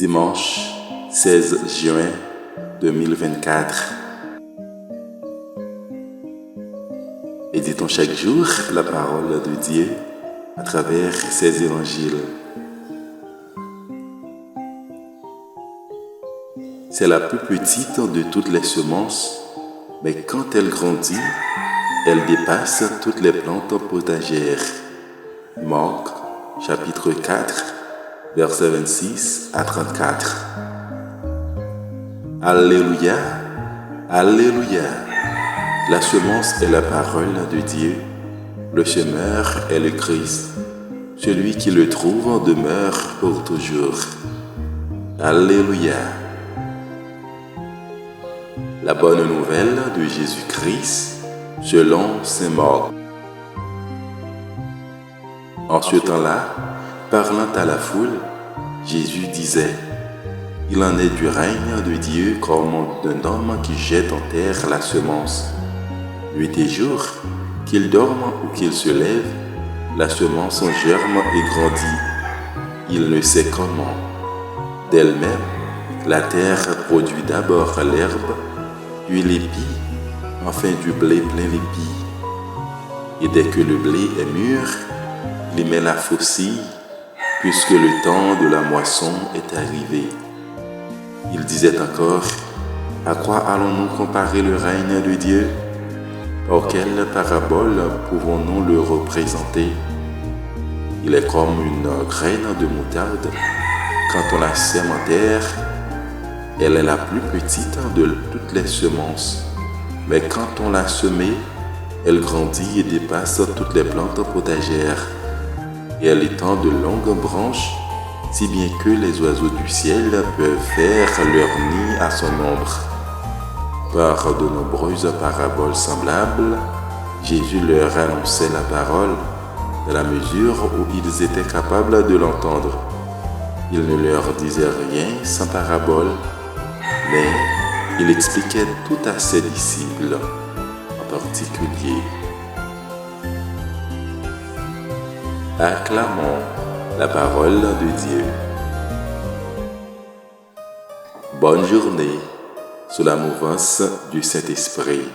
Dimanche 16 juin 2024. Méditons chaque jour la parole de Dieu à travers ses évangiles. C'est la plus petite de toutes les semences, mais quand elle grandit, elle dépasse toutes les plantes potagères. Marc, chapitre 4, versets 26 à 34. Alléluia, Alléluia. La semence est la parole de Dieu, le semeur est le Christ. Celui qui le trouve demeure pour toujours. Alléluia. La bonne nouvelle de Jésus-Christ selon saint Marc. En ce temps-là, parlant à la foule, Jésus disait: « Il en est du règne de Dieu comme d'un homme qui jette en terre la semence. Nuit et jour, qu'il dorme ou qu'il se lève, la semence en germe et grandit. Il ne sait comment. D'elle-même, la terre produit d'abord l'herbe, puis l'épi, enfin du blé plein l'épi. Et dès que le blé est mûr, il met la faucille, puisque le temps de la moisson est arrivé. » Il disait encore: « À quoi allons-nous comparer le règne de Dieu? Par quelle parabole pouvons-nous le représenter? Il est comme une graine de moutarde. Quand on la sème en terre, elle est la plus petite de toutes les semences. Mais quand on l'a semée, elle grandit et dépasse toutes les plantes potagères. Et elle étend de longues branches, si bien que les oiseaux du ciel peuvent faire leur nid à son ombre. » Par de nombreuses paraboles semblables, Jésus leur annonçait la parole dans la mesure où ils étaient capables de l'entendre. Il ne leur disait rien sans parabole, mais il expliquait tout à ses disciples, en particulier. Acclamons la parole de Dieu. Bonne journée sous la mouvance du Saint-Esprit.